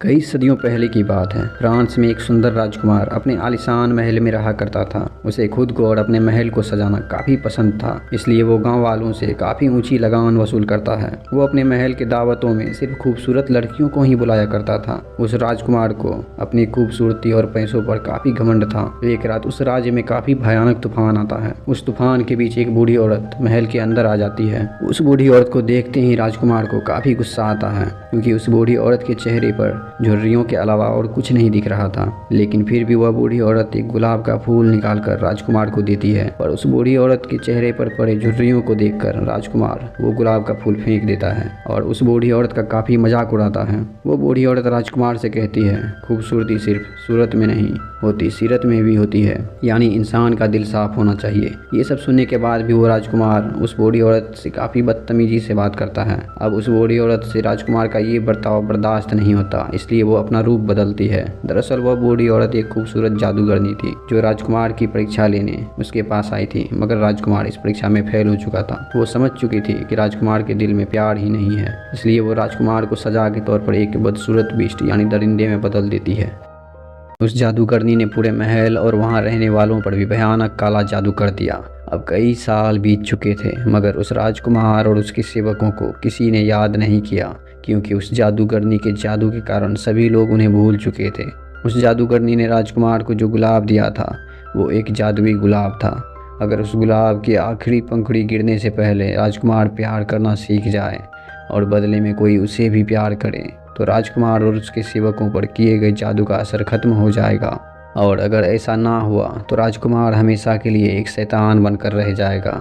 कई सदियों पहले की बात है। फ्रांस में एक सुंदर राजकुमार अपने आलीशान महल में रहा करता था। उसे खुद को और अपने महल को सजाना काफ़ी पसंद था, इसलिए वो गांव वालों से काफ़ी ऊंची लगान वसूल करता है। वो अपने महल के दावतों में सिर्फ खूबसूरत लड़कियों को ही बुलाया करता था। उस राजकुमार को अपनी खूबसूरती और पैसों पर काफ़ी घमंड था। एक रात उस राज्य में काफ़ी भयानक तूफान आता है। उस तूफान के बीच एक बूढ़ी औरत महल के अंदर आ जाती है। उस बूढ़ी औरत को देखते ही राजकुमार को काफ़ी गुस्सा आता है, क्योंकि उस बूढ़ी औरत के चेहरे पर झुर्रियों के अलावा और कुछ नहीं दिख रहा था। लेकिन फिर भी वह बूढ़ी औरत एक गुलाब का फूल निकालकर राजकुमार को देती है, पर उस बूढ़ी औरत के चेहरे पर पड़े झुर्रियों को देखकर राजकुमार वो गुलाब का फूल फेंक देता है और उस बूढ़ी औरत का काफी मजाक उड़ाता है। वो बूढ़ी औरत राजकुमार से कहती है, खूबसूरती सिर्फ सूरत में नहीं होती, सीरत में भी होती है, यानी इंसान का दिल साफ होना चाहिए। ये सब सुनने के बाद भी वो राजकुमार उस बूढ़ी औरत से काफी बदतमीजी से बात करता है। अब उस बूढ़ी औरत से राजकुमार का ये बर्ताव बर्दाश्त नहीं होता, इसलिए वो अपना रूप बदलती है। दरअसल वह बूढ़ी औरत एक खूबसूरत जादूगरनी थी, जो राजकुमार की परीक्षा लेने उसके पास आई थी, मगर राजकुमार इस परीक्षा में फेल हो चुका था। वो समझ चुकी थी कि राजकुमार के दिल में प्यार ही नहीं है, इसलिए वो राजकुमार को सजा के तौर पर एक बदसूरत बीस्ट यानी दरिंदे में बदल देती है। उस जादूगरनी ने पूरे महल और वहां रहने वालों पर भी भयानक काला जादू कर दिया। अब कई साल बीत चुके थे, मगर उस राजकुमार और उसके सेवकों को किसी ने याद नहीं किया, क्योंकि उस जादूगरनी के जादू के कारण सभी लोग उन्हें भूल चुके थे। उस जादूगरनी ने राजकुमार को जो गुलाब दिया था वो एक जादुई गुलाब था। अगर उस गुलाब की आखिरी पंखुड़ी गिरने से पहले राजकुमार प्यार करना सीख जाए और बदले में कोई उसे भी प्यार करे, तो राजकुमार और उसके सेवकों पर किए गए जादू का असर खत्म हो जाएगा। और अगर ऐसा ना हुआ तो राजकुमार हमेशा के लिए एक शैतान बनकर रह जाएगा।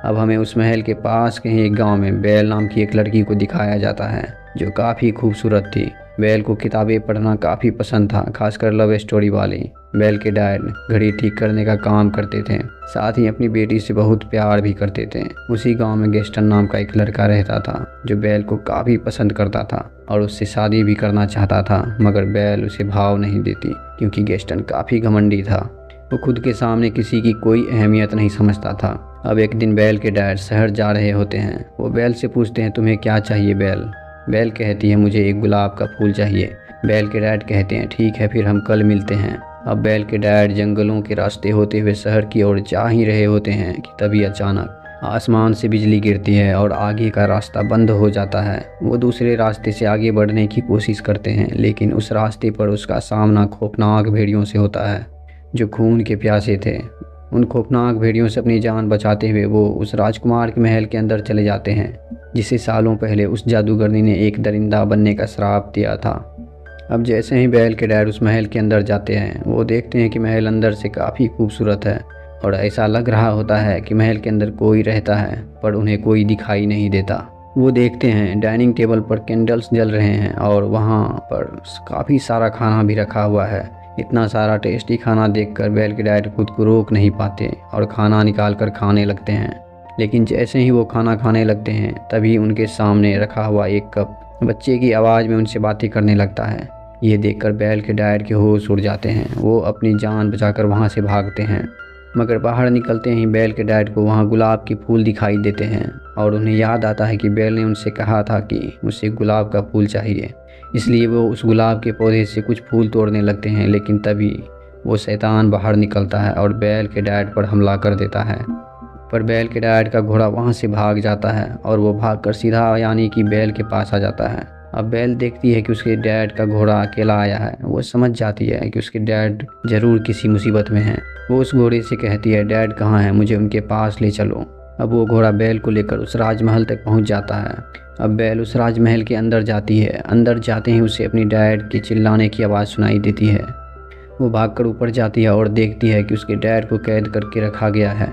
अब हमें उस महल के पास कहीं एक गांव में बेल नाम की एक लड़की को दिखाया जाता है, जो काफ़ी खूबसूरत थी। बेल को किताबें पढ़ना काफ़ी पसंद था, खासकर लव स्टोरी वाली। बेल के डैड घड़ी ठीक करने का काम करते थे, साथ ही अपनी बेटी से बहुत प्यार भी करते थे। उसी गांव में गेस्टन नाम का एक लड़का रहता था, जो बेल को काफ़ी पसंद करता था और उससे शादी भी करना चाहता था, मगर बेल उसे भाव नहीं देती, क्योंकि गेस्टन काफ़ी घमंडी था। वो खुद के सामने किसी की कोई अहमियत नहीं समझता था। अब एक दिन बेल के डैड शहर जा रहे होते हैं। वो बेल से पूछते हैं, तुम्हें क्या चाहिए बेल? बेल कहती है, मुझे एक गुलाब का फूल चाहिए। बेल के डैड कहते हैं, ठीक है, फिर हम कल मिलते हैं। अब बेल के डैड जंगलों के रास्ते होते हुए शहर की ओर जा ही रहे होते हैं कि तभी अचानक आसमान से बिजली गिरती है और आगे का रास्ता बंद हो जाता है। वो दूसरे रास्ते से आगे बढ़ने की कोशिश करते हैं, लेकिन उस रास्ते पर उसका सामना खौफनाक भेड़ियों से होता है, जो खून के प्यासे थे। उन खौफनाक भेड़ियों से अपनी जान बचाते हुए वो उस राजकुमार के महल के अंदर चले जाते हैं, जिसे सालों पहले उस जादूगरनी ने एक दरिंदा बनने का श्राप दिया था। अब जैसे ही बेल के डैड उस महल के अंदर जाते हैं, वो देखते हैं कि महल अंदर से काफ़ी खूबसूरत है और ऐसा लग रहा होता है कि महल के अंदर कोई रहता है, पर उन्हें कोई दिखाई नहीं देता। वो देखते हैं डाइनिंग टेबल पर कैंडल्स जल रहे हैं और वहाँ पर काफ़ी सारा खाना भी रखा हुआ है। इतना सारा टेस्टी खाना देखकर बेल के डैड खुद को रोक नहीं पाते और खाना निकाल कर खाने लगते हैं। लेकिन जैसे ही वो खाना खाने लगते हैं, तभी उनके सामने रखा हुआ एक कप बच्चे की आवाज़ में उनसे बातें करने लगता है। ये देखकर बेल के डैड के होश उड़ जाते हैं। वो अपनी जान बचाकर वहाँ से भागते हैं, मगर बाहर निकलते ही बेल के डैड को वहाँ गुलाब के फूल दिखाई देते हैं और उन्हें याद आता है कि बेल ने उनसे कहा था कि मुझे गुलाब का फूल चाहिए। इसलिए वो उस गुलाब के पौधे से कुछ फूल तोड़ने लगते हैं, लेकिन तभी वो शैतान बाहर निकलता है और बेल के डैड पर हमला कर देता है। पर बेल के डैड का घोड़ा वहाँ से भाग जाता है और वो भागकर सीधा यानी कि बेल के पास आ जाता है। अब बेल देखती है कि उसके डैड का घोड़ा अकेला आया है। वो समझ जाती है कि उसके डैड जरूर किसी मुसीबत में हैं। वो उस घोड़े से कहती है, डैड कहाँ है, मुझे उनके पास ले चलो। अब वो घोड़ा बेल को लेकर उस राजमहल तक पहुँच जाता है। अब बेल उस राजमहल के अंदर जाती है। अंदर जाते ही उसे अपनी डैड के चिल्लाने की आवाज़ सुनाई देती है। वो भागकर ऊपर जाती है और देखती है कि उसके डैड को कैद करके रखा गया है।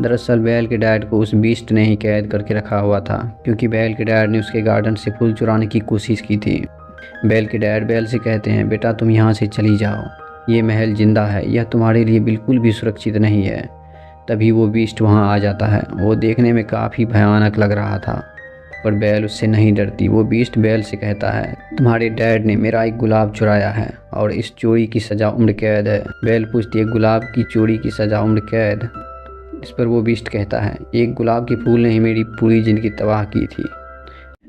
दरअसल बेल के डैड को उस बीस्ट ने ही कैद करके रखा हुआ था, क्योंकि बेल के डैड ने उसके गार्डन से फूल चुराने की कोशिश की थी। बेल के डैड बेल से कहते हैं, बेटा तुम यहाँ से चली जाओ, ये महल जिंदा है, यह तुम्हारे लिए बिल्कुल भी सुरक्षित नहीं है। तभी वो बीस्ट वहाँ आ जाता है। वो देखने में काफ़ी भयानक लग रहा था, पर बेल उससे नहीं डरती। वो बीस्ट बेल से कहता है, तुम्हारे डैड ने मेरा एक गुलाब चुराया है और इस चोरी की सज़ा उम्र कैद है। बेल पूछती है, गुलाब की चोरी की सज़ा उम्र कैद? इस पर वो बीस्ट कहता है, एक गुलाब के फूल ने ही मेरी पूरी ज़िंदगी तबाह की थी।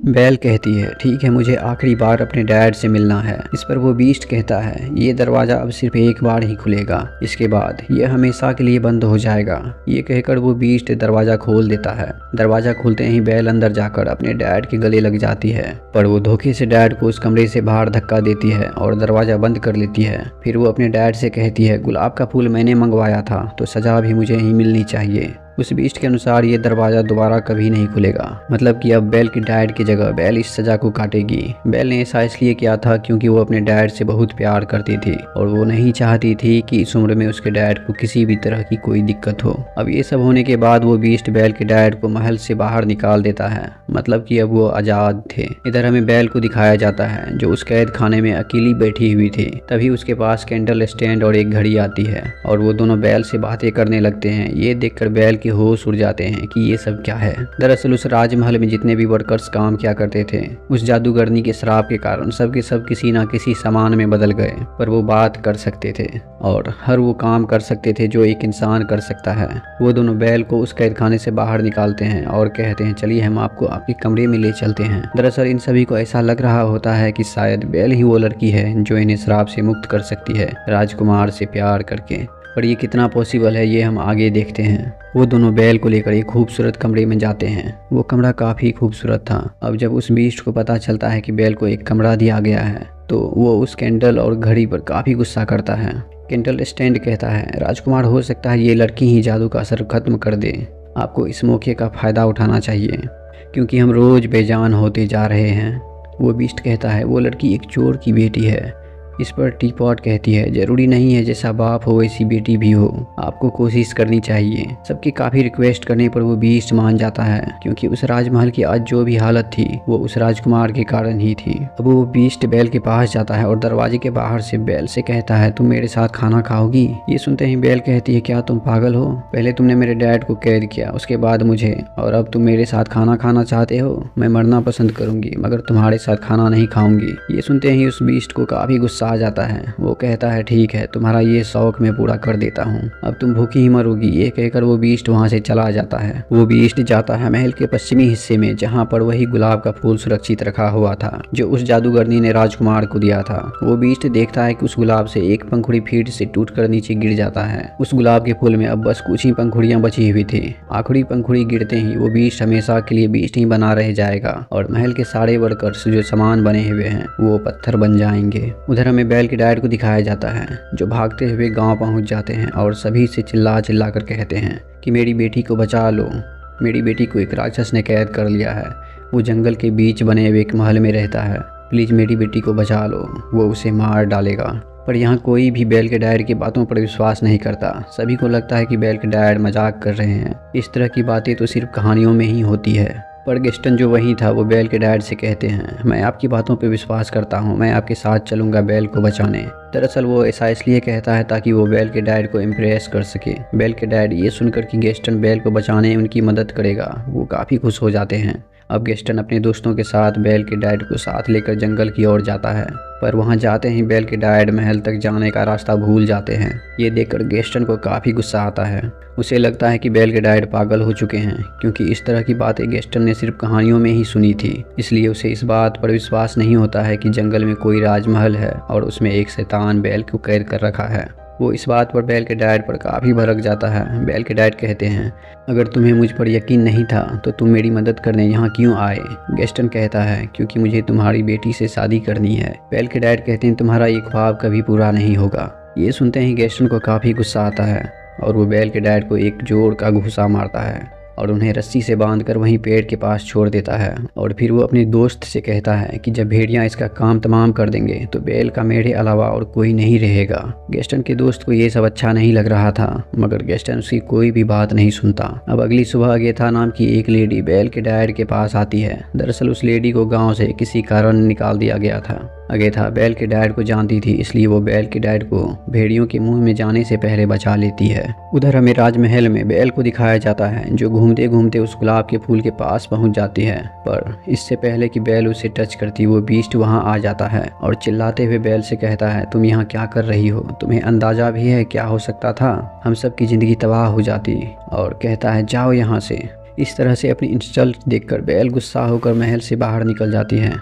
बेल कहती है, ठीक है, मुझे आखिरी बार अपने डैड से मिलना है। इस पर वो बीस्ट कहता है, ये दरवाज़ा अब सिर्फ एक बार ही खुलेगा, इसके बाद ये हमेशा के लिए बंद हो जाएगा। ये कहकर वो बीस्ट दरवाज़ा खोल देता है। दरवाज़ा खुलते ही बेल अंदर जाकर अपने डैड के गले लग जाती है, पर वो धोखे से डैड को उस कमरे से बाहर धक्का देती है और दरवाज़ा बंद कर लेती है। फिर वो अपने डैड से कहती है, गुलाब का फूल मैंने मंगवाया था तो सज़ा भी मुझे ही मिलनी चाहिए। उस बीस्ट के अनुसार ये दरवाज़ा दोबारा कभी नहीं खुलेगा, मतलब कि अब बेल की डैड की जगह बेल इस सज़ा को काटेगी। बेल ने ऐसा इसलिए किया था क्योंकि वो अपने डैड से बहुत प्यार करती थी और वो नहीं चाहती थी कि इस उम्र में उसके डैड को किसी भी तरह की कोई दिक्कत हो। अब ये सब होने के बाद वो बीस्ट बेल के डैड को महल से बाहर निकाल देता है, मतलब कि अब वो आज़ाद थे। इधर हमें बेल को दिखाया जाता है जो उस कैद खाने में अकेली बैठी हुई थी। तभी उसके पास कैंडल स्टैंड और एक घड़ी आती है और वो दोनों बेल से बातें करने लगते हैं। ये देखकर बेल के होश उड़ जाते हैं कि ये सब क्या है। दरअसल उस राजमहल में जितने भी वर्कर्स काम किया करते थे, उस जादूगरनी के श्राप के कारण सब के सब किसी ना किसी सामान में बदल गए, पर वो बात कर सकते थे और हर वो काम कर सकते थे जो एक इंसान कर सकता है। वो दोनों बेल को उस कैद खाने से बाहर निकालते हैं और कहते हैं, चलिए हम आपको आपके कमरे में ले चलते हैं। दरअसल इन सभी को ऐसा लग रहा होता है कि शायद बेल ही वो लड़की है जो इन्हें श्राप से मुक्त कर सकती है राजकुमार से प्यार करके, पर ये कितना पॉसिबल है ये हम आगे देखते हैं। वो दोनों बेल को लेकर एक खूबसूरत कमरे में जाते हैं। वो कमरा काफ़ी खूबसूरत था। अब जब उस बीस्ट को पता चलता है कि बेल को एक कमरा दिया गया है तो वो उस कैंडल और घड़ी पर काफ़ी गुस्सा करता है। कैंडल स्टैंड कहता है, राजकुमार हो सकता है ये लड़की ही जादू का असर खत्म कर दे। आपको इस मौके का फ़ायदा उठाना चाहिए क्योंकि हम रोज़ बेजान होते जा रहे हैं। वो बीस्ट कहता है, वो लड़की एक चोर की बेटी है। इस पर टीपॉट कहती है, जरूरी नहीं है जैसा बाप हो वैसी बेटी भी हो, आपको कोशिश करनी चाहिए। सबकी काफ़ी रिक्वेस्ट करने पर वो बीस्ट मान जाता है क्योंकि उस राजमहल की आज जो भी हालत थी वो उस राजकुमार के कारण ही थी। अब वो बीस्ट बेल के पास जाता है और दरवाजे के बाहर से बेल से कहता है, तुम मेरे साथ खाना खाओगी? ये सुनते ही बेल कहती है, क्या तुम पागल हो? पहले तुमने मेरे डैड को कैद किया, उसके बाद मुझे, और अब तुम मेरे साथ खाना खाना चाहते हो? मैं मरना पसंद करूंगी मगर तुम्हारे साथ खाना नहीं खाऊंगी। ये सुनते ही उस बीस्ट को काफ़ी गुस्सा आ जाता है। वो कहता है, ठीक है, तुम्हारा ये शौक मैं पूरा कर देता हूँ, अब तुम भूखी ही मरोगी। ये कहकर वो बीस्ट वहाँ से चला जाता है। वो बीस्ट जाता है महल के पश्चिमी हिस्से में जहाँ पर वही गुलाब का फूल सुरक्षित रखा हुआ था जो उस जादूगरनी ने राजकुमार को दिया था। वो बीस्ट देखता है कि उस गुलाब से एक पंखुड़ी फीट से टूटकर नीचे गिर जाता है। उस गुलाब के फूल में अब बस कुछ ही पंखुड़ियां बची हुई थी। आखिरी पंखुड़ी गिरते ही वो बीस्ट हमेशा के लिए बीस्ट ही बना रह जाएगा और महल के सारे वर्कर्स जो सामान बने हुए हैं वो पत्थर बन जाएंगे। उधर हमें बेल के डैड को दिखाया जाता है जो भागते हुए गांव पहुंच जाते हैं और सभी से चिल्ला चिल्ला कर कहते हैं कि मेरी बेटी को बचा लो, मेरी बेटी को एक राक्षस ने कैद कर लिया है। वो जंगल के बीच बने हुए एक महल में रहता है, प्लीज़ मेरी बेटी को बचा लो, वो उसे मार डालेगा। पर यहाँ कोई भी बेल के डैड की बातों पर विश्वास नहीं करता। सभी को लगता है कि बेल के डैड मजाक कर रहे हैं। इस तरह की बातें तो सिर्फ कहानियों में ही होती है। पर गेस्टन जो वही था वो बेल के डैड से कहते हैं, मैं आपकी बातों पे विश्वास करता हूँ, मैं आपके साथ चलूँगा बेल को बचाने। दरअसल वो ऐसा इसलिए कहता है ताकि वो बेल के डैड को इम्प्रेस कर सके। बेल के डैड ये सुनकर कि गेस्टन बेल को बचाने उनकी मदद करेगा वो काफ़ी खुश हो जाते हैं। अब गेस्टन अपने दोस्तों के साथ बेल के डैड को साथ लेकर जंगल की ओर जाता है, पर वहां जाते ही बेल के डैड महल तक जाने का रास्ता भूल जाते हैं। ये देखकर गेस्टन को काफ़ी गुस्सा आता है। उसे लगता है कि बेल के डैड पागल हो चुके हैं क्योंकि इस तरह की बातें गेस्टन ने सिर्फ कहानियों में ही सुनी थी। इसलिए उसे इस बात पर विश्वास नहीं होता है कि जंगल में कोई राजमहल है और उसमें एक शैतान बेल को कैद कर रखा है। वो इस बात पर बेल के डैड पर काफ़ी भड़क जाता है। बेल के डैड कहते हैं, अगर तुम्हें मुझ पर यकीन नहीं था तो तुम मेरी मदद करने यहाँ क्यों आए? गेस्टन कहता है, क्योंकि मुझे तुम्हारी बेटी से शादी करनी है। बेल के डैड कहते हैं, तुम्हारा ये ख्वाब कभी पूरा नहीं होगा। ये सुनते ही गेस्टन को काफ़ी गुस्सा आता है और वो बेल के डैड को एक जोर का घूंसा मारता है और उन्हें रस्सी से बांधकर वहीं पेड़ के पास छोड़ देता है। और फिर वो अपने दोस्त से कहता है कि जब भेड़ियां इसका काम तमाम कर देंगे तो बेल का मेरे अलावा और कोई नहीं रहेगा। गेस्टन के दोस्त को ये सब अच्छा नहीं लग रहा था मगर गेस्टन उसकी कोई भी बात नहीं सुनता। अब अगली सुबह अगेथा नाम की एक लेडी बेल के डैड के पास आती है। दरअसल उस लेडी को गाँव से किसी कारण निकाल दिया गया था। अगेथा बेल के डैड को जानती थी, इसलिए वो बेल के डैड को भेड़ियों के मुंह में जाने से पहले बचा लेती है। उधर हमें राजमहल में बेल को दिखाया जाता है जो घूमते घूमते उस गुलाब के फूल के पास पहुंच जाती है, पर इससे पहले कि बेल उसे टच करती वो बीस्ट वहां आ जाता है और चिल्लाते हुए बेल से कहता है, तुम यहाँ क्या कर रही हो? तुम्हें अंदाजा भी है क्या हो सकता था? हम सब की जिंदगी तबाह हो जाती। और कहता है, जाओ यहाँ से। इस तरह से अपनी इंसल्ट देखकर बैल गुस्सा होकर महल से बाहर निकल जाती है।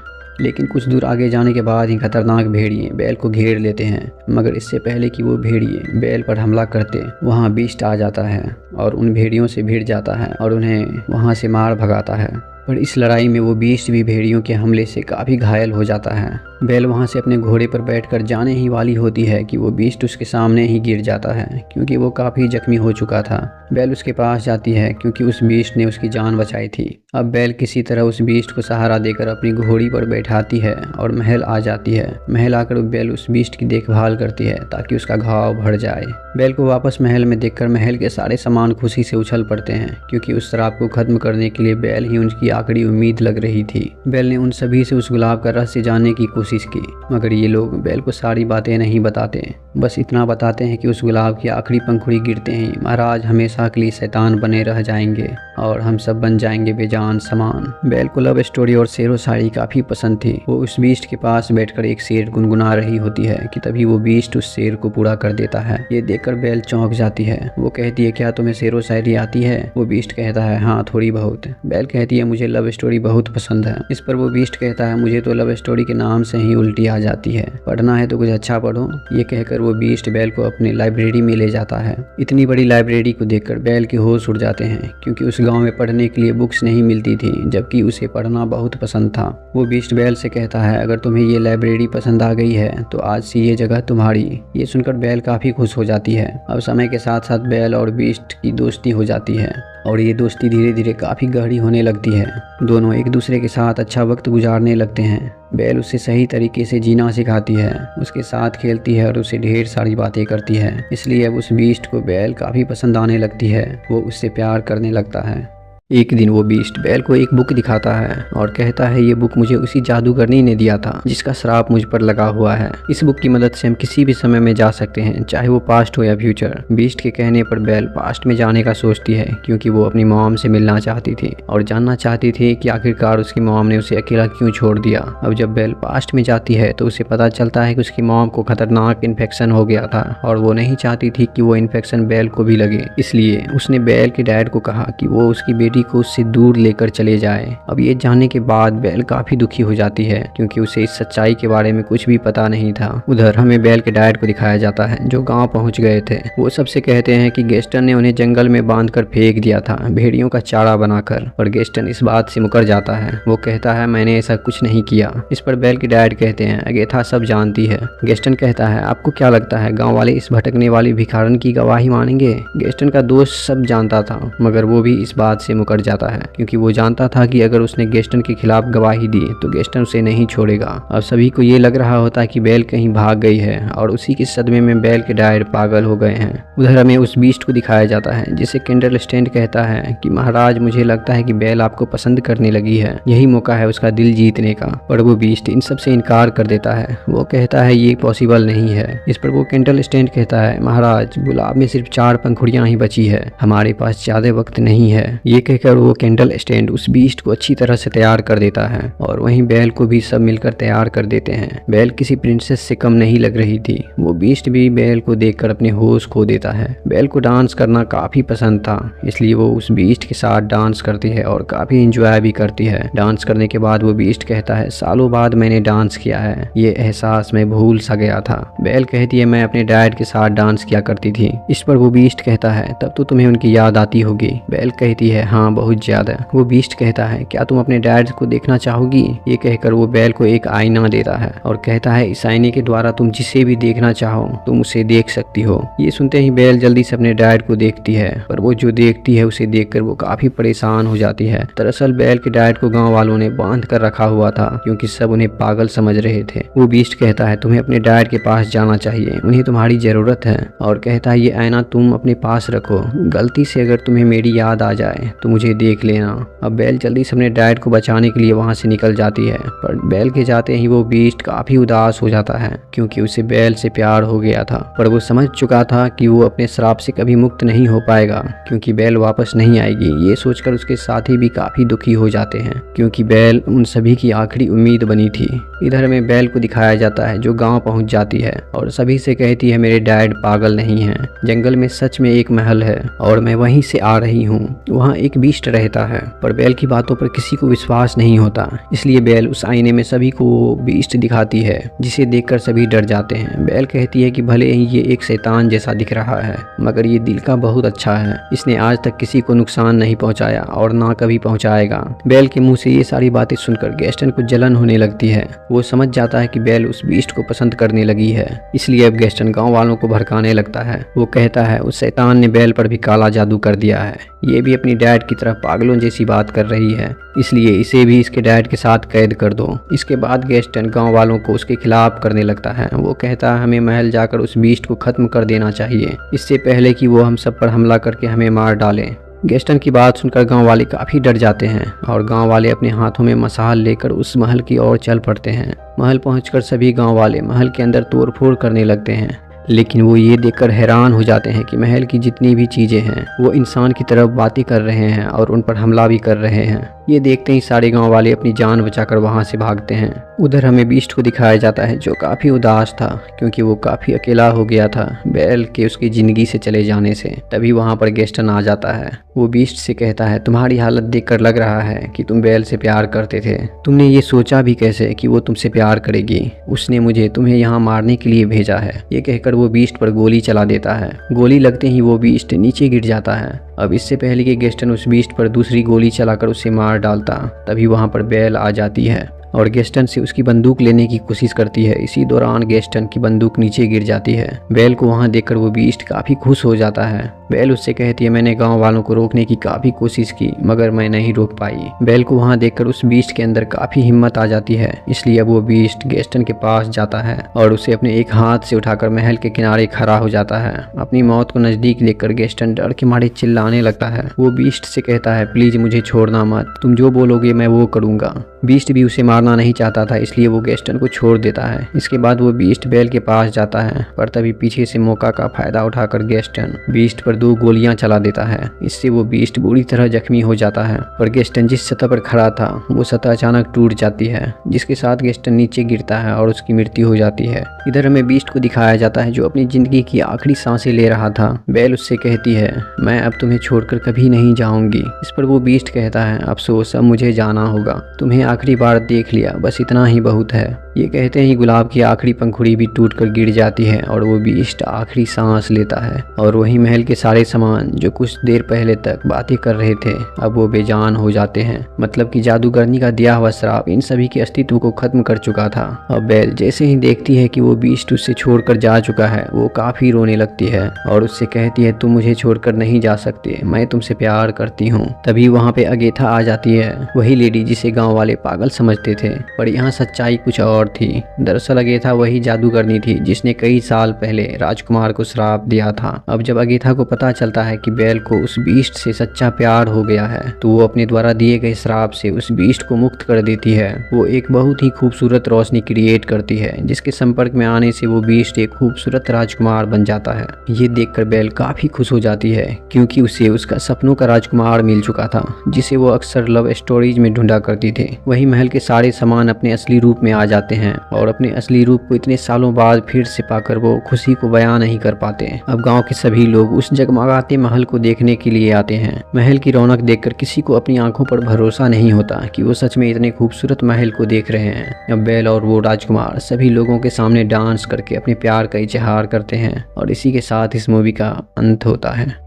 लेकिन कुछ दूर आगे जाने के बाद ही खतरनाक भेड़िए बैल को घेर लेते हैं, मगर इससे पहले कि वो भेड़िए बैल पर हमला करते वहाँ बीस्ट आ जाता है और उन भेड़ियों से भिड़ जाता है और उन्हें वहाँ से मार भगाता है। पर इस लड़ाई में वो बीस्ट भी भेड़ियों के हमले से काफ़ी घायल हो जाता है। बैल वहाँ से अपने घोड़े पर बैठकर जाने ही वाली होती है कि वो बीस्ट उसके सामने ही गिर जाता है, क्योंकि वो काफ़ी जख्मी हो चुका था। बैल उसके पास जाती है क्योंकि उस बीस्ट ने उसकी जान बचाई थी। अब बैल किसी तरह उस बीस्ट को सहारा देकर अपनी घोड़ी पर बैठाती है और महल आ जाती है। महल आकर बैल उस बीस्ट की देखभाल करती है ताकि उसका घाव भर जाए। बैल को वापस महल में देखकर महल के सारे सामान खुशी से उछल पड़ते हैं, क्योंकि उस शराब को खत्म करने के लिए बैल ही उनकी आखिरी उम्मीद लग रही थी। बैल ने उन सभी से उस गुलाब का रहस्य जानने की कोशिश की, मगर ये लोग बैल को सारी बातें नहीं बताते। बस इतना बताते हैं कि उस गुलाब की आखिरी पंखुड़ी गिरते ही महाराज हमेशा के लिए शैतान बने रह जाएंगे और हम सब बन जाएंगे बेजान सामान। बैल को लव स्टोरी और शेरो शायरी काफ़ी पसंद थी। वो उस बीस्ट के पास बैठकर एक शेर गुनगुना रही होती है कि तभी वो बीस्ट उस शेर को पूरा कर देता है। ये देखकर बैल चौंक जाती है। वो कहती है, क्या तुम्हें शेरो शायरी आती है? वो बीस्ट कहता है, हाँ थोड़ी बहुत। बैल कहती है, मुझे लव स्टोरी बहुत पसंद है। इस पर वो बीस्ट कहता है, मुझे तो लव स्टोरी के नाम से ही उल्टी आ जाती है, पढ़ना है तो कुछ अच्छा पढ़ो। ये कहकर वो बीस्ट बैल को अपनी लाइब्रेरी में ले जाता है। इतनी बड़ी लाइब्रेरी को देखकर बैल के होश उड़ जाते हैं, क्योंकि उस गांव में पढ़ने के लिए बुक्स नहीं मिलती थी, जबकि उसे पढ़ना बहुत पसंद था। वो बीस्ट बैल से कहता है, अगर तुम्हें ये लाइब्रेरी पसंद आ गई है तो आज से ये जगह तुम्हारी। ये सुनकर बैल काफ़ी खुश हो जाती है। अब समय के साथ साथ बैल और बीस्ट की दोस्ती हो जाती है और ये दोस्ती धीरे धीरे काफ़ी गहरी होने लगती है। दोनों एक दूसरे के साथ अच्छा वक्त गुजारने लगते हैं। बैल उसे सही तरीके से जीना सिखाती है, उसके साथ खेलती है और उसे ढेर सारी बातें करती है। इसलिए अब उस बीस्ट को बैल काफ़ी पसंद आने लगती है। वो उससे प्यार करने लगता है। एक दिन वो बीस्ट बैल को एक बुक दिखाता है और कहता है, ये बुक मुझे उसी जादूगरनी ने दिया था जिसका श्राप मुझ पर लगा हुआ है। इस बुक की मदद से हम किसी भी समय में जा सकते हैं, चाहे वो पास्ट हो या फ्यूचर। बीस्ट के कहने पर बैल पास्ट में जाने का सोचती है, क्योंकि वो अपनी मॉम से मिलना चाहती थी और जानना चाहती थी कि आखिरकार उसकी मॉम ने उसे अकेला क्यों छोड़ दिया। अब जब बैल पास्ट में जाती है तो उसे पता चलता है कि उसकी मॉम को खतरनाक इन्फेक्शन हो गया था और वो नहीं चाहती थी कि वो इन्फेक्शन बैल को भी लगे। इसलिए उसने बैल के डैड को कहा कि वो उसकी बेटी को उससे दूर लेकर चले जाए। अब ये जानने के बाद बैल काफी दुखी हो जाती है, क्योंकि उसे इस सच्चाई के बारे में कुछ भी पता नहीं था। उधर हमें बैल के डैड को दिखाया जाता है, जो गांव पहुंच गए थे। वो सबसे कहते हैं कि गेस्टन ने उन्हें जंगल में बांधकर फेंक दिया था, भेड़ियों का चारा बनाकर, और गेस्टन इस बात से मुकर जाता है। वो कहता है, मैंने ऐसा कुछ नहीं किया। इस पर बैल के डैड कहते हैं, अगेथा सब जानती है। गेस्टन कहता है, आपको क्या लगता है गाँव वाले इस भटकने वाले भिखारन की गवाही मानेंगे? गेस्टन का दोस्त सब जानता था, मगर वो भी इस बात से मुकर जाता है, क्योंकि वो जानता था कि अगर उसने गेस्टन के खिलाफ गवाही दी तो गेस्टन उसे नहीं छोड़ेगा। अब सभी को ये लग रहा होता कि बैल कहीं भाग गई है और उसी के सदमे में बैल के डैड पागल हो गए हैं। उधर हमें उस बीस्ट को दिखाया जाता है जिसे कैंडल स्टैंड कहता है कि महाराज, मुझे लगता है कि बैल आपको पसंद करने लगी है, यही मौका है उसका दिल जीतने का। पर वो बीस्ट इन सब से इनकार कर देता है। वो कहता है ये पॉसिबल नहीं है। इस पर वो कैंडल स्टैंड कहता है, महाराज, गुलाब में सिर्फ 4 पंखुड़ियां ही बची है, हमारे पास ज्यादा वक्त नहीं है। ये कहकर वो कैंडल स्टैंड उस बीस्ट को अच्छी तरह से तैयार कर देता है और वहीं बैल को भी सब मिलकर तैयार कर देते हैं। बैल किसी प्रिंसेस से कम नहीं लग रही थी। वो बीस्ट भी बैल को देखकर अपने होश खो देता है। बैल को डांस करना काफी पसंद था, इसलिए वो उस बीस्ट के साथ डांस करती है और काफी एंजॉय भी करती है। डांस करने के बाद वो बीस्ट कहता है, सालों बाद मैंने डांस किया है, ये एहसास मैं भूल सा गया था। बैल कहती है, मैं अपने डैड के साथ डांस किया करती थी। इस पर वो बीस्ट कहता है, तब तो तुम्हें उनकी याद आती होगी। बैल कहती है, हाँ बहुत ज्यादा। वो बीस्ट कहता है, क्या तुम अपने डैड को देखना चाहोगी? ये कहकर वो बैल को एक आईना देता है और कहता है, इस आईने के द्वारा तुम जिसे भी देखना चाहो तुम उसे देख सकती हो। ये सुनते ही बैल जल्दी से अपने डैड को देखती है, पर वो जो देखती है उसे देखकर वो काफी परेशान हो जाती है। दरअसल बैल के डैड को गाँव वालों ने बांध कर रखा हुआ था, क्योंकि सब उन्हें पागल समझ रहे थे। वो बीस्ट कहता है, तुम्हें अपने डैड के पास जाना चाहिए, उन्हें तुम्हारी जरूरत है, और कहता है, ये आईना तुम अपने पास रखो, गलती से अगर तुम्हें मेरी याद आ जाए तो मुझे देख लेना। अब बैल जल्दी से अपने डैड को बचाने के लिए वहां से निकल जाती है, पर बैल के जाते ही वो बीस्ट काफी उदास हो जाता है, क्योंकि उसे बैल से प्यार हो गया था। पर वो समझ चुका था कि वो अपने श्राप से कभी मुक्त नहीं हो पाएगा, क्योंकि बैल वापस नहीं आएगी। ये सोचकर उसके साथी भी काफी दुखी हो जाते हैं, क्योंकि बैल उन सभी की आखिरी उम्मीद बनी थी। इधर में बैल को दिखाया जाता है, जो गाँव पहुँच जाती है और सभी से कहती है, मेरे डैड पागल नहीं है, जंगल में सच में एक महल है और मैं वहीं से आ रही हूँ। वहाँ एक बीस्ट रहता है, पर बेल की बातों पर किसी को विश्वास नहीं होता। इसलिए बेल उस आईने में सभी को बीस्ट दिखाती है, जिसे देखकर सभी डर जाते हैं। बेल कहती है कि भले ही ये एक शैतान जैसा दिख रहा है, मगर ये दिल का बहुत अच्छा है। इसने आज तक किसी को नुकसान नहीं पहुंचाया और ना कभी पहुंचाएगा। बेल के मुंह से ये सारी बातें सुनकर गैस्टन को जलन होने लगती है। वो समझ जाता है कि बेल उस बीस्ट को पसंद करने लगी है, इसलिए अब गैस्टन गाँव वालों को भड़काने लगता है। वो कहता है उस शैतान ने बेल पर भी काला जादू कर दिया है, ये भी अपनी डैड की तरफ पागलों जैसी बात कर रही है, इसलिए इसे भी इसके डैड के साथ कैद कर दो। इसके बाद गैस्टन गांव वालों को उसके खिलाफ करने लगता है। वो कहता है हमें महल जाकर उस बीस्ट को खत्म कर देना चाहिए, इससे पहले कि वो हम सब पर हमला करके हमें मार डाले। गैस्टन की बात सुनकर गांव वाले काफ़ी डर जाते हैं और गांव वाले अपने हाथों में मशाल लेकर उस महल की ओर चल पड़ते हैं। महल पहुंचकर सभी गांव वाले महल के अंदर तोड़फोड़ करने लगते हैं, लेकिन वो ये देखकर हैरान हो जाते हैं कि महल की जितनी भी चीज़ें हैं वो इंसान की तरफ बातें कर रहे हैं और उन पर हमला भी कर रहे हैं। ये देखते ही सारे गांव वाले अपनी जान बचाकर वहां से भागते हैं। उधर हमें बीस्ट को दिखाया जाता है जो काफ़ी उदास था, क्योंकि वो काफ़ी अकेला हो गया था बेल के उसकी ज़िंदगी से चले जाने से। तभी वहाँ पर गैस्टन आ जाता है। वो बीस्ट से कहता है तुम्हारी हालत देखकर लग रहा है कि तुम बेल से प्यार करते थे। तुमने ये सोचा भी कैसे कि वो तुमसे प्यार करेगी? उसने मुझे तुम्हें यहाँ मारने के लिए भेजा है। ये कहकर वो बीस्ट पर गोली चला देता है। गोली लगते ही वो बीस्ट नीचे गिर जाता है। अब इससे पहले कि गैस्टन उस बीस्ट पर दूसरी गोली चलाकर उसे मार डालता, तभी वहाँ पर बेल आ जाती है और गैस्टन से उसकी बंदूक लेने की कोशिश करती है। इसी दौरान गैस्टन की बंदूक नीचे गिर जाती है। बेल को वहां देखकर वो बीस्ट काफ़ी खुश हो जाता है। बेल उससे कहती है मैंने गांव वालों को रोकने की काफ़ी कोशिश की, मगर मैं नहीं रोक पाई। बेल को वहां देखकर उस बीस्ट के अंदर काफ़ी हिम्मत आ जाती है, इसलिए अब वो बीस्ट गैस्टन के पास जाता है और उसे अपने एक हाथ से उठाकर महल के किनारे खड़ा हो जाता है। अपनी मौत को नज़दीक देखकर गैस्टन डर के मारे चिल्लाने लगता है। वो बीस्ट से कहता है प्लीज़ मुझे छोड़ना मत, तुम जो बोलोगे मैं वो करूँगा। बीस्ट भी उसे मारना नहीं चाहता था, इसलिए वो गैस्टन को छोड़ देता है। इसके बाद वो बीस्ट बेल के पास जाता है, पर तभी पीछे से मौका का फायदा उठाकर गैस्टन बीस्ट पर 2 गोलियां चला देता है। इससे वो बीस्ट बुरी तरह जख्मी हो जाता है। पर गैस्टन जिस सतह पर खड़ा था वो सतह अचानक टूट जाती है, जिसके साथ गैस्टन नीचे गिरता है और उसकी मृत्यु हो जाती है। इधर हमें बीस्ट को दिखाया जाता है जो अपनी जिंदगी की आखिरी सांसें ले रहा था। बेल उससे कहती है मैं अब तुम्हें छोड़कर कभी नहीं जाऊंगी। इस पर वो बीस्ट कहता है अफसोस, अब मुझे जाना होगा। तुम्हें आखिरी बार देख लिया, बस इतना ही बहुत है। ये कहते ही गुलाब की आखिरी पंखुड़ी भी टूटकर गिर जाती है और वो बीस्ट आखिरी सांस लेता है। और वही महल के सारे सामान जो कुछ देर पहले तक बातें कर रहे थे अब वो बेजान हो जाते हैं। मतलब कि जादूगरनी का दिया हुआ श्राप इन सभी के अस्तित्व को खत्म कर चुका था। अब बेल जैसे ही देखती है कि वो बीस्ट उससे छोड़कर जा चुका है वो काफी रोने लगती है और उससे कहती है तुम मुझे छोड़कर नहीं जा सकते, मैं तुमसे प्यार करती हूँ। तभी वहाँ पे अगेथा आ जाती है, वही लेडी जिसे गाँव वाले पागल समझते थे, पर यहाँ सच्चाई कुछ और थी। दरअसल अगेथा वही जादूगरनी थी जिसने कई साल पहले राजकुमार को श्राप दिया था। अब जब अगेथा को पता चलता है कि बेल को उस बीस्ट से सच्चा प्यार हो गया है तो वो अपने द्वारा दिए गए श्राप से उस बीस्ट को मुक्त कर देती है। वो एक बहुत ही खूबसूरत रोशनी क्रिएट करती है जिसके संपर्क में आने से वो बीस्ट एक खूबसूरत राजकुमार बन जाता है। ये देखकर बेल काफी खुश हो जाती है क्योंकि उसे उसका सपनों का राजकुमार मिल चुका था जिसे वो अक्सर लव स्टोरीज में ढूंढा करती थी। वही महल के सारे सामान अपने असली रूप में आ जाते हैं और अपने असली रूप को इतने सालों बाद फिर से पाकर वो खुशी को बयां नहीं कर पाते। अब गांव के सभी लोग उस जगमगाते महल को देखने के लिए आते हैं। महल की रौनक देखकर किसी को अपनी आंखों पर भरोसा नहीं होता कि वो सच में इतने खूबसूरत महल को देख रहे हैं। अब बेल और वो राजकुमार सभी लोगों के सामने डांस करके अपने प्यार का इजहार करते हैं और इसी के साथ इस मूवी का अंत होता है।